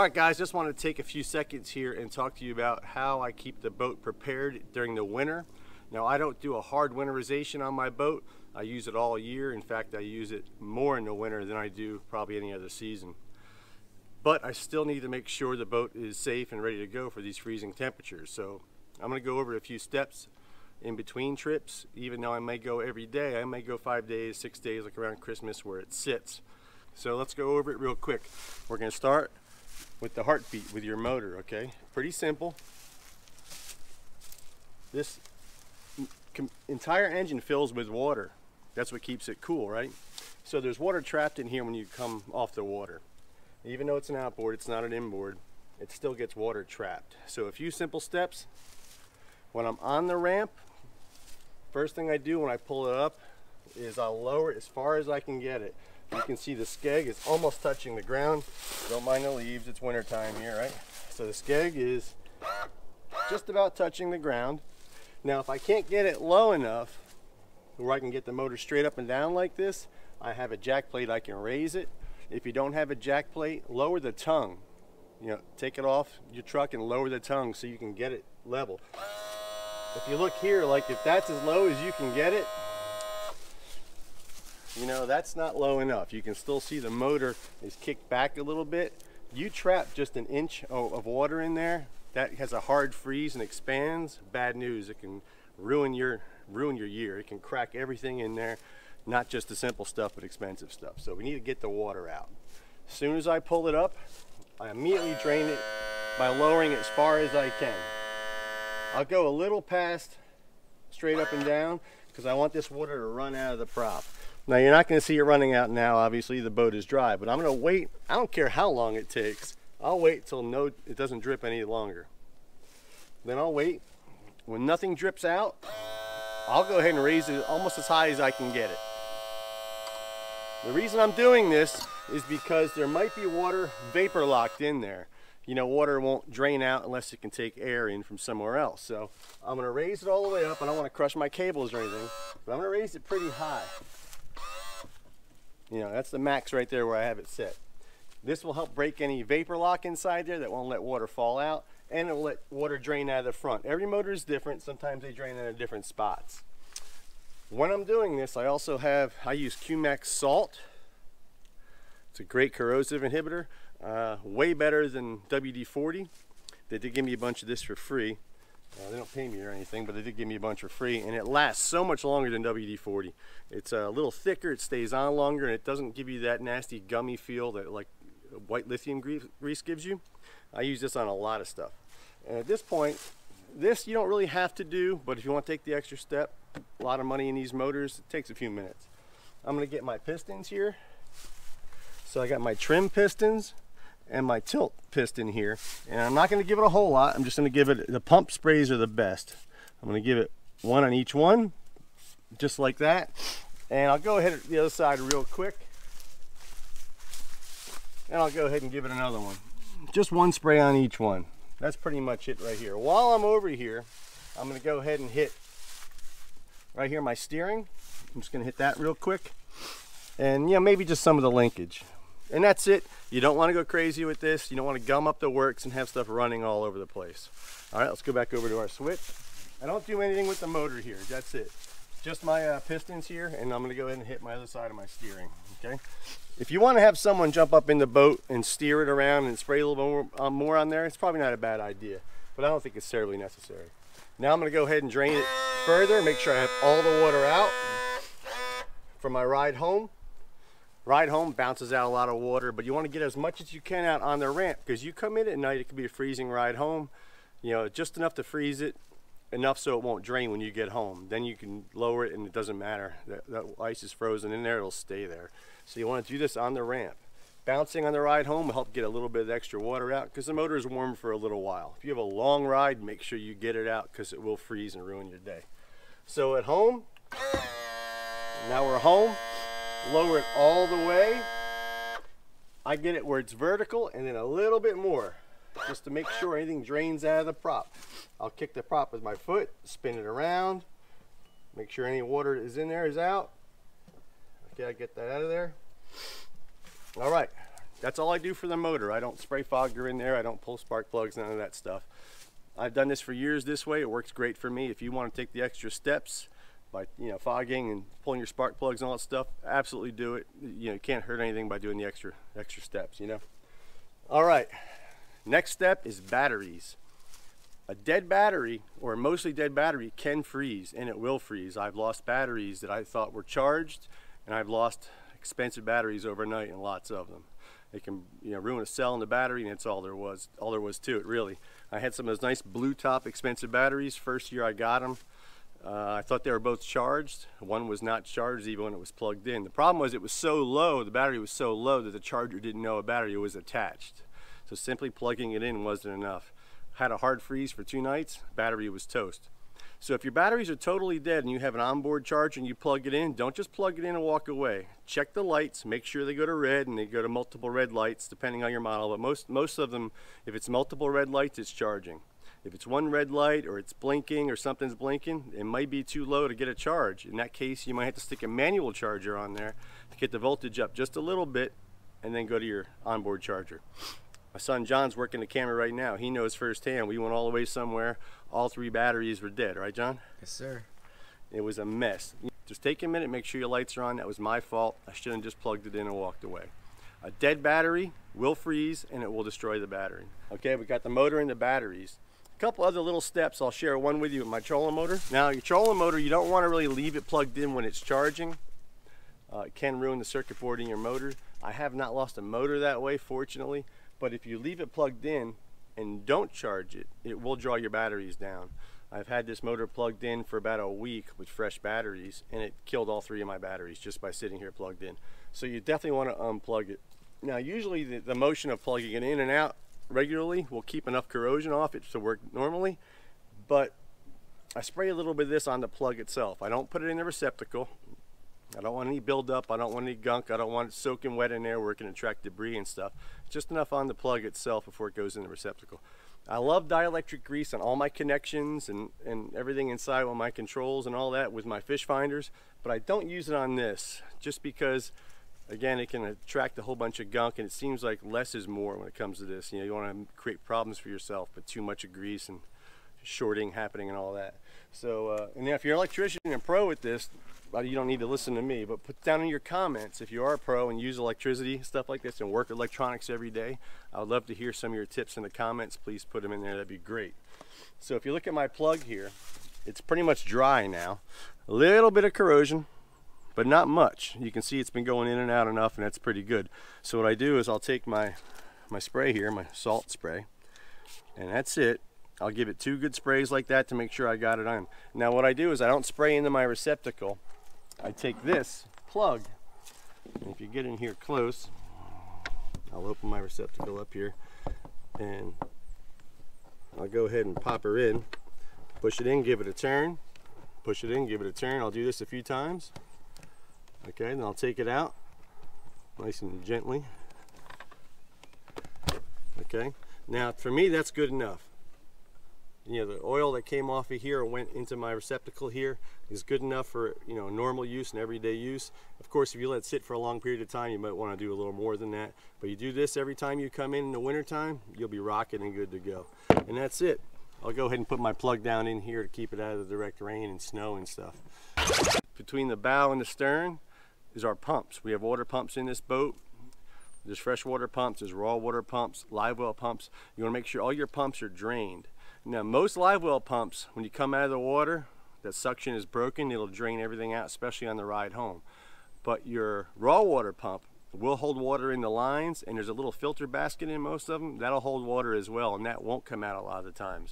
Alright guys, just want to take a few seconds here and talk to you about how I keep the boat prepared during the winter. Now I don't do a hard winterization on my boat. I use it all year. In fact, I use it more in the winter than I do probably any other season. But I still need to make sure the boat is safe and ready to go for these freezing temperatures. So I'm going to go over a few steps in between trips. Even though I may go every day, I may go 5 days, 6 days, like around Christmas where it sits. So let's go over it real quick. We're going to start with the heartbeat with your motor, okay? Pretty simple. This entire engine fills with water. That's what keeps it cool, right? So there's water trapped in here when you come off the water. Even though it's an outboard, it's not an inboard, it still gets water trapped. So a few simple steps. When I'm on the ramp, first thing I do when I pull it up is I'll lower it as far as I can get it. You can see the skeg is almost touching the ground. Don't mind the leaves, it's winter time here, right? So the skeg is just about touching the ground. Now if I can't get it low enough where I can get the motor straight up and down like this, I have a jack plate, I can raise it. If you don't have a jack plate, lower the tongue. You know, take it off your truck and lower the tongue so you can get it level. If you look here, like if that's as low as you can get it, you know, that's not low enough. You can still see the motor is kicked back a little bit. You trap just an inch of water in there, that has a hard freeze and expands. Bad news, it can ruin your year. It can crack everything in there, not just the simple stuff, but expensive stuff. So we need to get the water out. As soon as I pull it up, I immediately drain it by lowering it as far as I can. I'll go a little past straight up and down because I want this water to run out of the prop. Now you're not going to see it running out now, obviously the boat is dry, but I'm going to wait. I don't care how long it takes. I'll wait till it doesn't drip any longer. Then I'll wait. When nothing drips out, I'll go ahead and raise it almost as high as I can get it. The reason I'm doing this is because there might be water vapor locked in there. You know, water won't drain out unless it can take air in from somewhere else. So I'm going to raise it all the way up. I don't want to crush my cables or anything, but I'm going to raise it pretty high. You know, that's the max right there where I have it set. This will help break any vapor lock inside there that won't let water fall out, and it will let water drain out of the front. Every motor is different. Sometimes they drain out of different spots. When I'm doing this, I use Q-Max salt. It's a great corrosive inhibitor, way better than WD-40. They did give me a bunch of this for free. They don't pay me or anything, but they did give me a bunch for free, and it lasts so much longer than WD-40. It's a little thicker, it stays on longer, and it doesn't give you that nasty gummy feel that like white lithium grease gives you. I use this on a lot of stuff. And at this point, this you don't really have to do, but if you want to take the extra step, a lot of money in these motors, it takes a few minutes. I'm going to get my pistons here. So I got my trim pistons and my tilt piston here, and I'm not going to give it a whole lot. I'm just going to give it, the pump sprays are the best. I'm going to give it one on each one, just like that. And I'll go ahead at the other side real quick, and I'll go ahead and give it another one. Just one spray on each one. That's pretty much it right here. While I'm over here, I'm going to go ahead and hit right here my steering. I'm just going to hit that real quick, and you know, maybe just some of the linkage. And that's it. You don't want to go crazy with this. You don't want to gum up the works and have stuff running all over the place. All right, let's go back over to our switch. I don't do anything with the motor here. That's it. Just my pistons here, and I'm going to go ahead and hit my other side of my steering. Okay. If you want to have someone jump up in the boat and steer it around and spray a little more on there, it's probably not a bad idea. But I don't think it's terribly necessary. Now I'm going to go ahead and drain it further, make sure I have all the water out for my ride home. Ride home bounces out a lot of water, but you want to get as much as you can out on the ramp, because you come in at night, it could be a freezing ride home. You know, just enough to freeze it, enough so it won't drain when you get home. Then you can lower it and it doesn't matter. That ice is frozen in there, it'll stay there. So you want to do this on the ramp. Bouncing on the ride home will help get a little bit of extra water out, because the motor is warm for a little while. If you have a long ride, make sure you get it out, because it will freeze and ruin your day. So at home, now we're home. Lower it all the way. I get it where it's vertical, and then a little bit more, just to make sure anything drains out of the prop. I'll kick the prop with my foot, spin it around, make sure any water is in there is out. Okay, I get that out of there. All right, That's all I do for the motor. I don't spray fogger in there. I don't pull spark plugs, none of that stuff. I've done this for years this way. It works great for me. If you want to take the extra steps by, you know, fogging and pulling your spark plugs and all that stuff, absolutely do it. You know, you can't hurt anything by doing the extra steps, you know. All right, next step is batteries. A dead battery, or a mostly dead battery, can freeze, and it will freeze. I've lost batteries that I thought were charged, and I've lost expensive batteries overnight, and lots of them. It can, you know, ruin a cell in the battery, and it's all there was to it, really. I had some of those nice blue top expensive batteries first year I got them. I thought they were both charged. One was not charged even when it was plugged in. The problem was it was so low, the battery was so low that the charger didn't know a battery was attached. So simply plugging it in wasn't enough. Had a hard freeze for 2 nights, battery was toast. So if your batteries are totally dead and you have an onboard charger and you plug it in, don't just plug it in and walk away. Check the lights, make sure they go to red, and they go to multiple red lights depending on your model, but most of them, if it's multiple red lights, it's charging. If it's one red light or it's blinking or something's blinking, it might be too low to get a charge. In that case, you might have to stick a manual charger on there to get the voltage up just a little bit and then go to your onboard charger. My son John's working the camera right now. He knows firsthand. We went all the way somewhere. All 3 batteries were dead, right, John? Yes, sir. It was a mess. Just take a minute, make sure your lights are on. That was my fault. I shouldn't have just plugged it in and walked away. A dead battery will freeze and it will destroy the battery. Okay, we got the motor and the batteries. A couple other little steps. I'll share one with you with my trolling motor. Now, your trolling motor, you don't want to really leave it plugged in when it's charging. It can ruin the circuit board in your motor. I have not lost a motor that way, fortunately. But if you leave it plugged in and don't charge it, it will draw your batteries down. I've had this motor plugged in for about a week with fresh batteries, and it killed all 3 of my batteries just by sitting here plugged in. So you definitely want to unplug it. Now, usually the motion of plugging it in and out regularly will keep enough corrosion off it to work normally, but I spray a little bit of this on the plug itself. I don't put it in the receptacle. I don't want any buildup, I don't want any gunk, I don't want it soaking wet in there where it can attract debris and stuff. Just enough on the plug itself before it goes in the receptacle. I love dielectric grease on all my connections and everything inside with my controls and all that with my fish finders, but I don't use it on this just because, again, it can attract a whole bunch of gunk, and it seems like less is more when it comes to this. You know, you don't want to create problems for yourself, but too much of grease and shorting happening and all that. So, and if you're an electrician and pro at this, you don't need to listen to me, but put down in your comments if you are a pro and use electricity, stuff like this, and work electronics every day. I would love to hear some of your tips in the comments. Please put them in there, that'd be great. So if you look at my plug here, it's pretty much dry now. A little bit of corrosion, but not much. You can see it's been going in and out enough, and that's pretty good. So what I do is I'll take my spray here, my salt spray, and that's it. I'll give it 2 good sprays like that to make sure I got it on. Now what I do is I don't spray into my receptacle. I take this plug, and if you get in here close, I'll open my receptacle up here, and I'll go ahead and pop her in, push it in, give it a turn, push it in, give it a turn. I'll do this a few times. Okay, then I'll take it out nice and gently. Okay, now for me that's good enough. You know, the oil that came off of here and went into my receptacle here is good enough for, you know, normal use and everyday use. Of course, if you let it sit for a long period of time, you might want to do a little more than that. But you do this every time you come in the winter time, you'll be rocking and good to go. And that's it. I'll go ahead and put my plug down in here to keep it out of the direct rain and snow and stuff. Between the bow and the stern is our pumps. We have water pumps in this boat. There's freshwater pumps, there's raw water pumps, live well pumps. You want to make sure all your pumps are drained. Now, most live well pumps, when you come out of the water, that suction is broken, it'll drain everything out, especially on the ride home. But your raw water pump will hold water in the lines, and there's a little filter basket in most of them. That'll hold water as well, and that won't come out a lot of the times.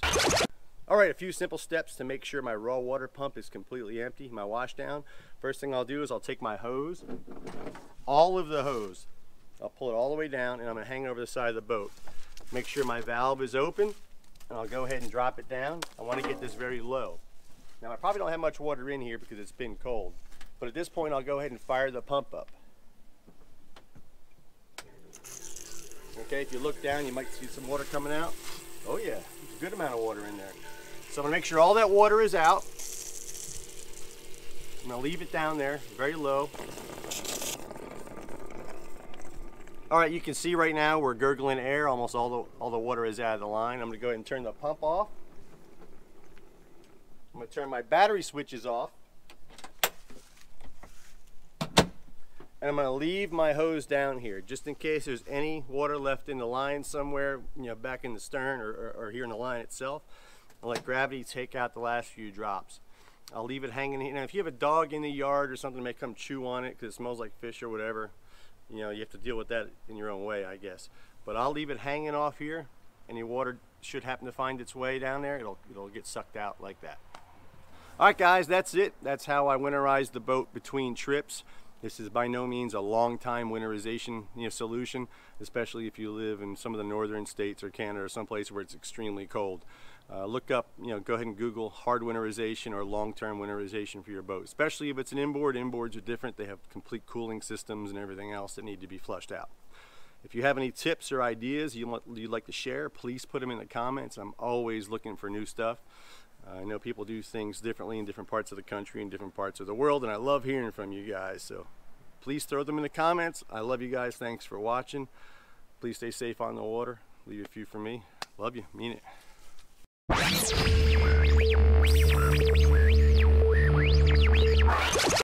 All right, a few simple steps to make sure my raw water pump is completely empty, my wash down. First thing I'll do is I'll take my hose, all of the hose. I'll pull it all the way down, and I'm gonna hang it over the side of the boat. Make sure my valve is open, and I'll go ahead and drop it down. I want to get this very low. Now I probably don't have much water in here because it's been cold, but at this point I'll go ahead and fire the pump up. Okay, if you look down you might see some water coming out. Oh yeah, there's a good amount of water in there. So I'm going to make sure all that water is out. I'm going to leave it down there very low. All right, you can see right now we're gurgling air. Almost all the water is out of the line. I'm gonna go ahead and turn the pump off. I'm gonna turn my battery switches off. And I'm gonna leave my hose down here just in case there's any water left in the line somewhere, you know, back in the stern or here in the line itself. I'll let gravity take out the last few drops. I'll leave it hanging here. Now, if you have a dog in the yard or something, may come chew on it because it smells like fish or whatever, you know, you have to deal with that in your own way, I guess. But I'll leave it hanging off here. Any water should happen to find its way down there, it'll get sucked out like that. All right, guys, that's it. That's how I winterize the boat between trips. This is by no means a long-time winterization, you know, solution, especially if you live in some of the northern states or Canada or someplace where it's extremely cold. Look up, you know, go ahead and Google hard winterization or long-term winterization for your boat, especially if it's an inboard. Inboards are different. They have complete cooling systems and everything else that need to be flushed out. If you have any tips or ideas you'd like to share, please put them in the comments. I'm always looking for new stuff. I know people do things differently in different parts of the country and different parts of the world, and I love hearing from you guys. So please throw them in the comments. I love you guys. Thanks for watching. Please stay safe on the water. Leave a few for me. Love you. Mean it.